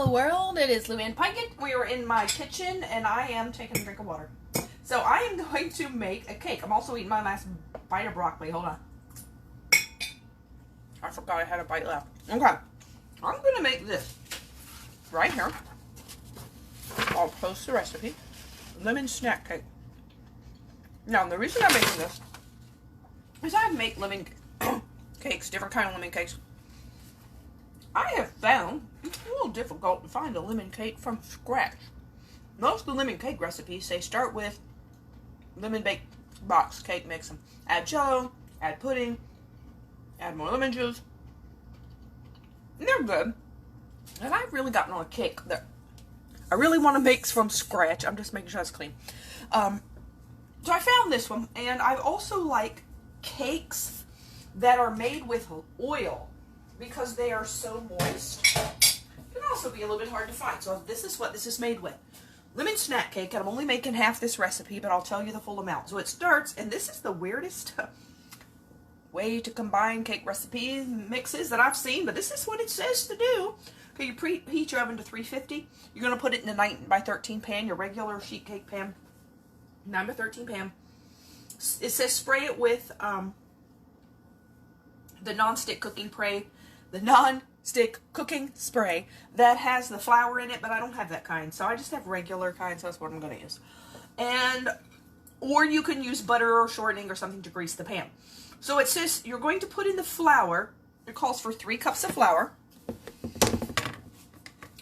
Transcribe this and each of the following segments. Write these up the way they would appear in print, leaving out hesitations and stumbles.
world, it is Luann Pikett. We are in my kitchen and I am taking a drink of water. So I am going to make a cake. I'm also eating my last bite of broccoli. Hold on. I forgot I had a bite left. Okay. I'm going to make this right here. I'll post the recipe. Lemon snack cake. Now, the reason I'm making this is I make lemon cakes, different kind of lemon cakes. I have found it's a little difficult to find a lemon cake from scratch. Most of the lemon cake recipes say start with lemon baked box cake mix and add jello, add pudding, add more lemon juice. And they're good. And I've really gotten on a cake that I really want to make from scratch. I'm just making sure it's clean. So I found this one, and I also like cakes that are made with oil because they are so moist. It can also be a little bit hard to find. So this is what this is made with. Lemon snack cake, and I'm only making half this recipe, but I'll tell you the full amount. So it starts, and this is the weirdest way to combine cake recipe mixes that I've seen, but this is what it says to do. Okay, you preheat your oven to 350. You're going to put it in a 9 by 13 pan, your regular sheet cake pan. 9 by 13 pan. It says spray it with the non-stick cooking spray that has the flour in it, but I don't have that kind, so I just have regular kind, so that's what I'm going to use. Or you can use butter or shortening or something to grease the pan. So it says you're going to put in the flour. It calls for 3 cups of flour.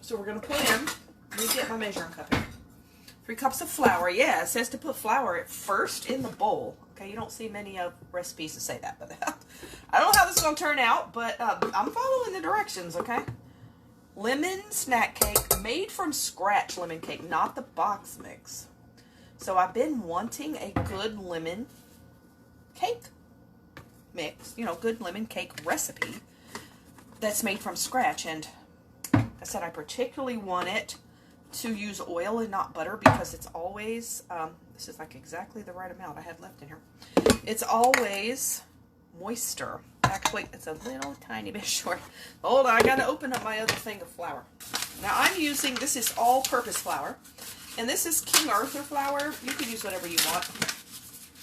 So we're going to put in, let me get my measuring cup here. 3 cups of flour. Yeah, it says to put flour at first in the bowl. Okay, you don't see many recipes that say that, but I don't know how this is going to turn out, but I'm following the directions, okay? Lemon snack cake, made from scratch lemon cake, not the box mix. So I've been wanting a good lemon cake mix, good lemon cake recipe that's made from scratch, and like I said, I particularly want it to use oil and not butter because it's always, this is like exactly the right amount I had left in here. It's always moister. Actually, it's a little tiny bit short. Hold on, I gotta open up my other thing of flour. Now I'm using, this is all-purpose flour, and this is King Arthur flour. You can use whatever you want.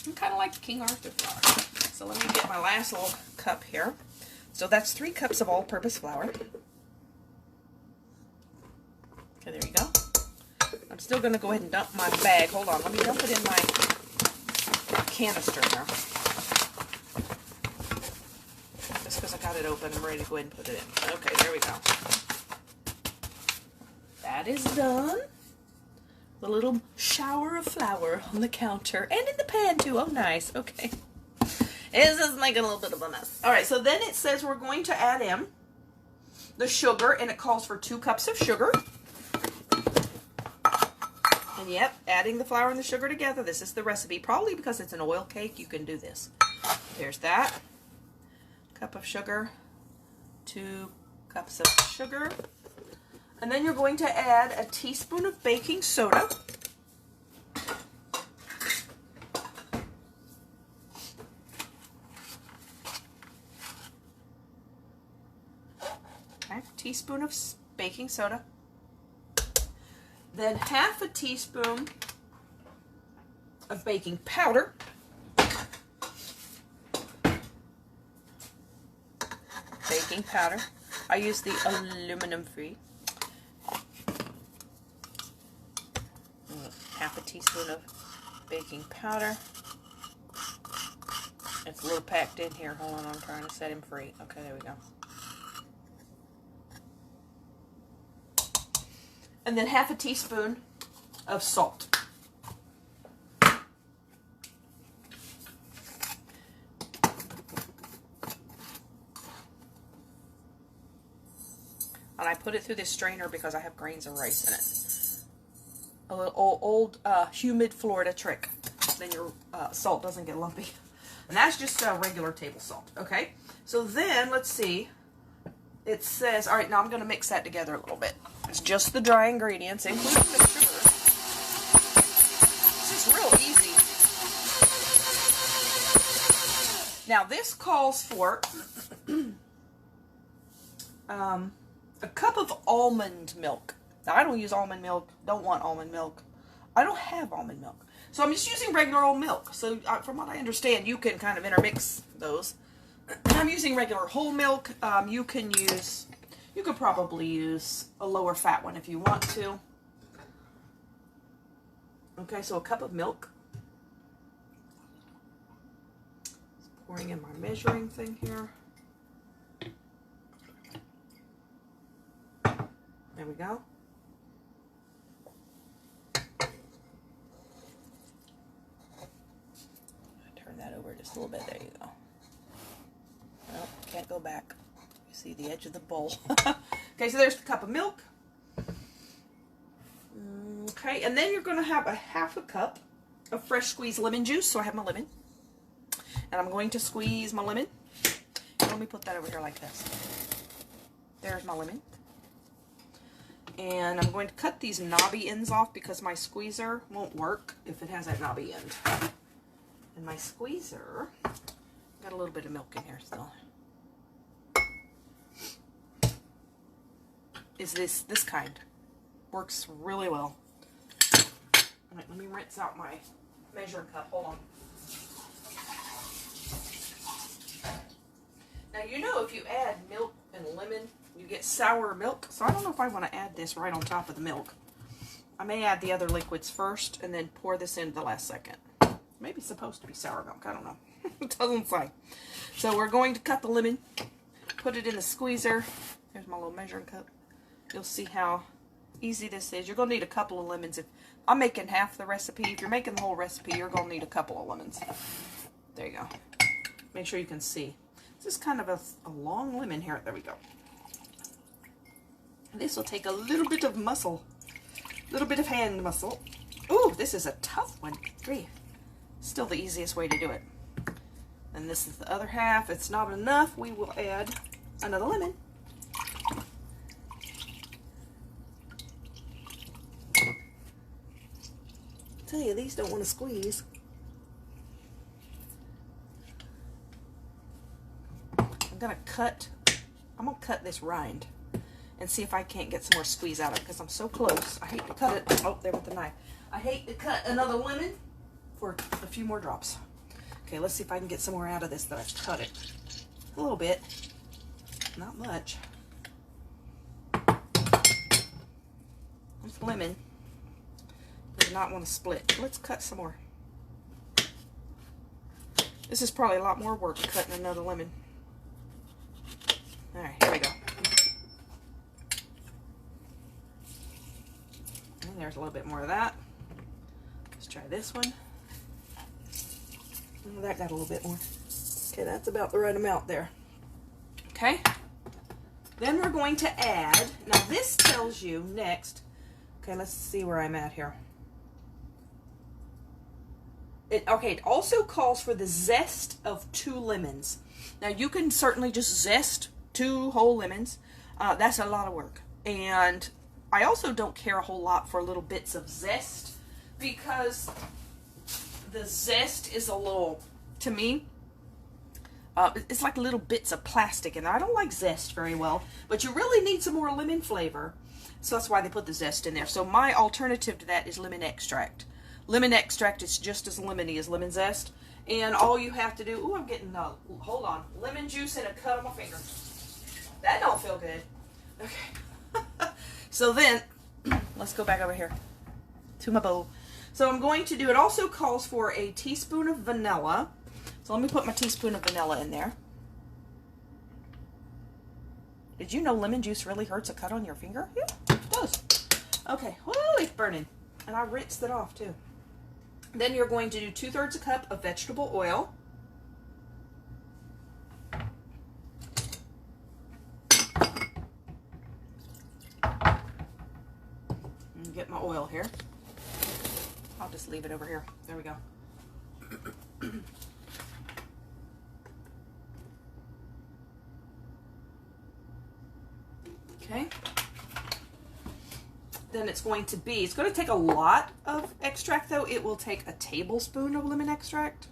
I kind of like King Arthur flour. So let me get my last little cup here. So that's 3 cups of all-purpose flour. Okay, there you go. I'm still going to go ahead and dump my bag. Hold on, let me dump it in my canister here. Just because I got it open, I'm ready to go ahead and put it in. Okay, there we go. That is done. The little shower of flour on the counter. And in the pan, too. Oh, nice. Okay. It's just making a little bit of a mess. Alright, so then it says we're going to add in the sugar, and it calls for 2 cups of sugar. And yep, adding the flour and the sugar together. This is the recipe. Probably because it's an oil cake, you can do this. There's that. Cup of sugar. 2 cups of sugar. And then you're going to add a teaspoon of baking soda. Okay, teaspoon of baking soda. Then half a teaspoon of baking powder. Baking powder. I use the aluminum free. Half a teaspoon of baking powder. It's a little packed in here. Hold on, I'm trying to set him free. Okay, there we go. And then half a teaspoon of salt. And I put it through this strainer because I have grains of rice in it. A little old humid Florida trick. Then your salt doesn't get lumpy. And that's just regular table salt, okay? So then, let's see. It says, all right, now I'm going to mix that together a little bit. It's just the dry ingredients, including the sugar. This is real easy. Now, this calls for a cup of almond milk. Now, I don't use almond milk, don't want almond milk. I don't have almond milk. So I'm just using regular old milk. So from what I understand, you can kind of intermix those. I'm using regular whole milk. You could probably use a lower fat one if you want to. Okay, so a cup of milk. Just pouring in my measuring thing here. There we go. Turn that over just a little bit. There you go. Oh, can't go back. You see the edge of the bowl. Okay, so there's the cup of milk. Okay, and then you're going to have a half a cup of fresh squeezed lemon juice. So I have my lemon. And I'm going to squeeze my lemon. Let me put that over here like this. There's my lemon. And I'm going to cut these knobby ends off because my squeezer won't work if it has that knobby end. And my squeezer, got a little bit of milk in here still, is this kind. Works really well. All right, let me rinse out my measuring cup. Hold on. Now, you know, if you add milk and lemon, you get sour milk. So I don't know if I want to add this right on top of the milk. I may add the other liquids first and then pour this in the last second. Maybe it's supposed to be sour milk. I don't know. It doesn't say. So we're going to cut the lemon, put it in the squeezer. Here's my little measuring cup. You'll see how easy this is. You're going to need a couple of lemons. If I'm making half the recipe, if you're making the whole recipe, you're going to need a couple of lemons. There you go. Make sure you can see. This is kind of a long lemon here. There we go. This will take a little bit of muscle, a little bit of hand muscle. Ooh, this is a tough one. Still the easiest way to do it. And this is the other half. If it's not enough, we will add another lemon. I tell you, these don't want to squeeze. I'm gonna cut this rind and see if I can't get some more squeeze out of it because I'm so close. I hate to cut it. Oh, there with the knife. I hate to cut another lemon for a few more drops. Okay, let's see if I can get some more out of this that I've cut it. A little bit. Not much. This lemon does not want to split. Let's cut some more. This is probably a lot more work than cutting another lemon. Alright, here we go. And there's a little bit more of that. Let's try this one. Oh, that got a little bit more. Okay, that's about the right amount there. Okay. Then we're going to add, now this tells you next, okay, let's see where I'm at here. It also calls for the zest of 2 lemons. Now you can certainly just zest 2 whole lemons. That's a lot of work. And I also don't care a whole lot for little bits of zest because the zest is a little, to me, it's like little bits of plastic in there. I don't like zest very well, but you really need some more lemon flavor. So that's why they put the zest in there. So my alternative to that is lemon extract. Lemon extract is just as lemony as lemon zest. And all you have to do, ooh, I'm getting, hold on, lemon juice and a cut on my finger. That don't feel good. Okay. So then, let's go back over here to my bowl. So I'm going to do, it also calls for a teaspoon of vanilla. So let me put my teaspoon of vanilla in there. Did you know lemon juice really hurts a cut on your finger? Yeah, it does. Okay, whoo, it's burning. And I rinsed it off too. Then you're going to do 2/3 a cup of vegetable oil. And get my oil here. I'll just leave it over here. There we go. Okay. Then it's going to take a lot of extract though. It will take a tablespoon of lemon extract.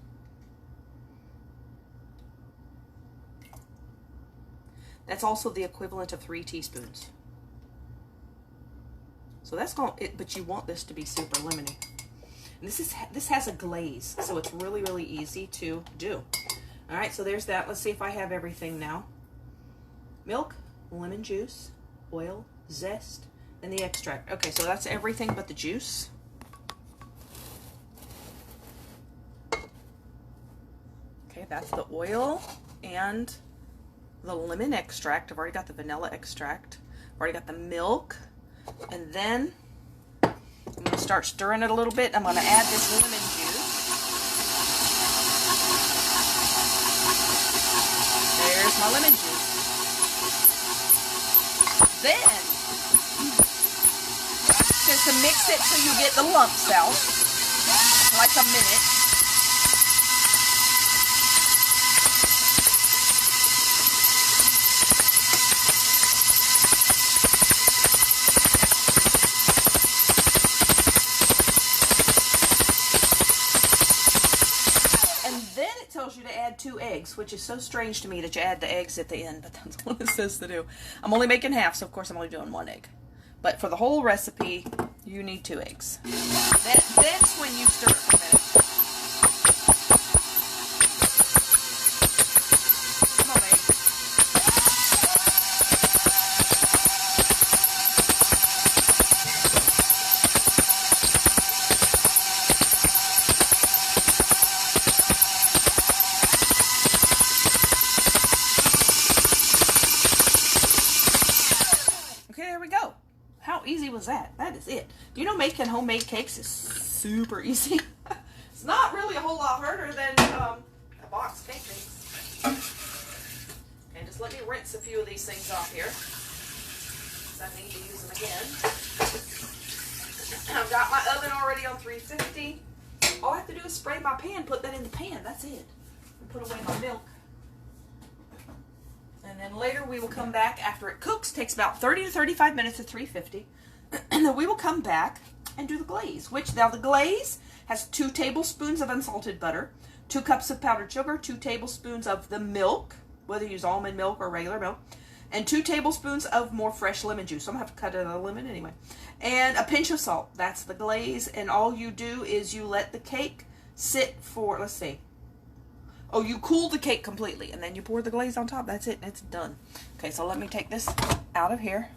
That's also the equivalent of 3 teaspoons. So that's going to, but you want this to be super lemony. And this has a glaze, so it's really, really easy to do. All right, so there's that. Let's see if I have everything now. Milk, lemon juice, oil, zest, and the extract. Okay, so that's everything but the juice. Okay, that's the oil and the lemon extract. I've already got the vanilla extract. I've already got the milk. And then I'm going to start stirring it a little bit. I'm going to add this lemon juice. There's my lemon juice. Then, just to mix it till you get the lumps out, like a minute. Tells you to add 2 eggs, which is so strange to me that you add the eggs at the end, but that's what it says to do. I'm only making half, so of course I'm only doing 1 egg. But for the whole recipe, you need 2 eggs. That's when you stir it for a minute. Come on, babe. Easy was that? That is it. Do you know making homemade cakes is super easy? It's not really a whole lot harder than a box cake mix. And just let me rinse a few of these things off here, because I need to use them again. I've got my oven already on 350. All I have to do is spray my pan, put that in the pan. That's it. And put away my milk. And then later we will come back after it cooks. Takes about 30 to 35 minutes at 350. And then we will come back and do the glaze. Which now the glaze has 2 tablespoons of unsalted butter, 2 cups of powdered sugar, 2 tablespoons of the milk, whether you use almond milk or regular milk, and 2 tablespoons of more fresh lemon juice. So I'm going to have to cut it out of the lemon anyway. And a pinch of salt. That's the glaze. And all you do is you let the cake sit for, let's see. Oh, you cool the cake completely, and then you pour the glaze on top. That's it. It's done. Okay, so let me take this out of here.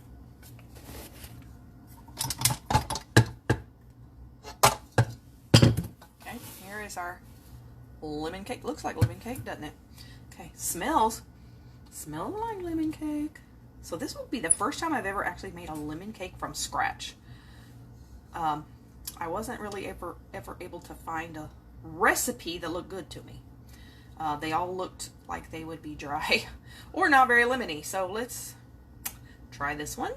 Okay, here is our lemon cake. Looks like lemon cake, doesn't it? Okay, smells like lemon cake. So this will be the first time I've ever actually made a lemon cake from scratch. I wasn't really ever able to find a recipe that looked good to me. They all looked like they would be dry or not very lemony. So let's try this one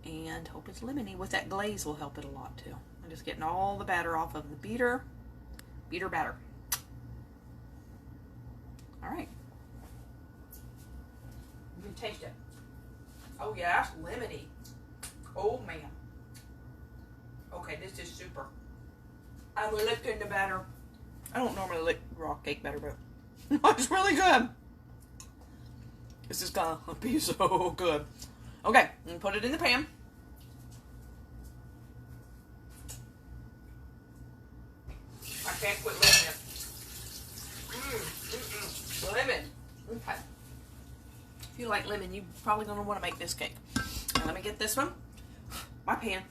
and hope it's lemony. With that glaze will help it a lot too. I'm just getting all the batter off of the beater batter. All right. You can taste it. Oh yeah, that's lemony. Oh man. Okay, this is super. I'm licking the batter. I don't normally lick raw cake batter, but it's really good. This is gonna be so good. Okay, and put it in the pan. I can't quit licking it. Lemon. Okay. If you like lemon, you're probably gonna want to make this cake. Now, let me get this one. My pan.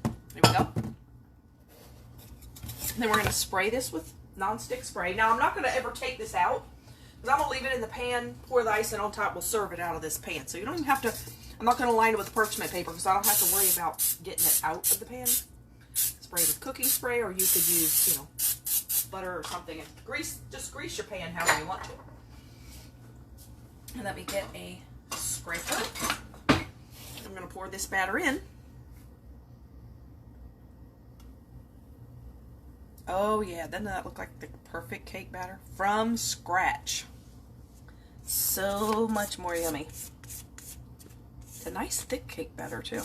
There we go. Then we're going to spray this with non-stick spray. Now, I'm not going to ever take this out, because I'm going to leave it in the pan, pour the icing on top, we'll serve it out of this pan. So you don't even have to, I'm not going to line it with parchment paper, because I don't have to worry about getting it out of the pan. Spray with cooking spray, or you could use, you know, butter or something, and just grease your pan however you want to. And let me get a scraper. I'm going to pour this batter in. Oh yeah, doesn't that look like the perfect cake batter? From scratch. So much more yummy. It's a nice thick cake batter too.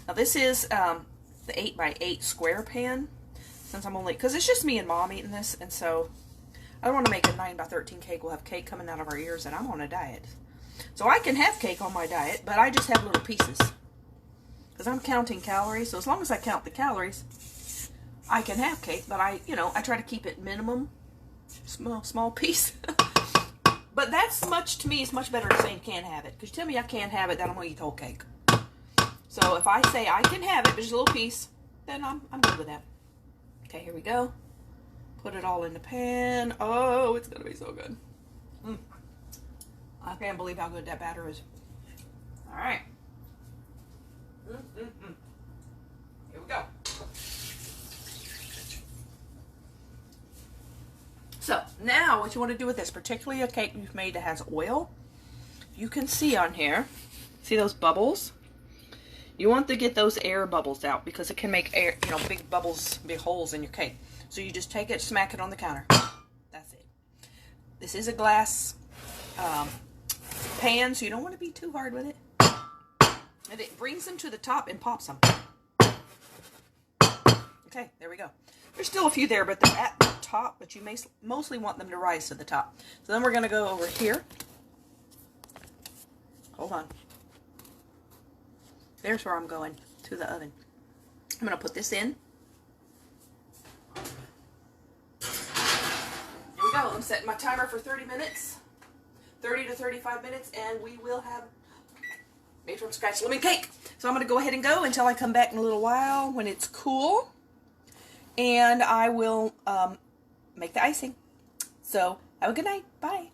Now this is the 8x8 square pan. since I'm only, because it's just me and Mom eating this, and so I don't want to make a 9x13 cake. We'll have cake coming out of our ears, and I'm on a diet. So I can have cake on my diet, but I just have little pieces. Because I'm counting calories, so as long as I count the calories, I can have cake, but I try to keep it minimum, small piece. But that's much, to me, it's much better than saying can't have it. Because you tell me I can't have it, then I'm going to eat the whole cake. So if I say I can have it, but just a little piece, then I'm good with that. Okay, here we go. Put it all in the pan. Oh, it's going to be so good. I can't believe how good that batter is. All right. Here we go. So now what you want to do with this, particularly a cake you've made that has oil, you can see on here, see those bubbles? You want to get those air bubbles out because it can make air, big bubbles, big holes in your cake. So you just take it, smack it on the counter. That's it. This is a glass pan, so you don't want to be too hard with it. And it brings them to the top and pops them. Okay, there we go. There's still a few there, but they're at the top, but you mostly want them to rise to the top. So then we're going to go over here. Hold on. There's where I'm going, to the oven. I'm going to put this in. Here we go. I'm setting my timer for 30 minutes. 30 to 35 minutes, and we will have made from scratch lemon cake. So I'm going to go ahead and go until I come back in a little while when it's cool. And I will make the icing. So have a good night. Bye.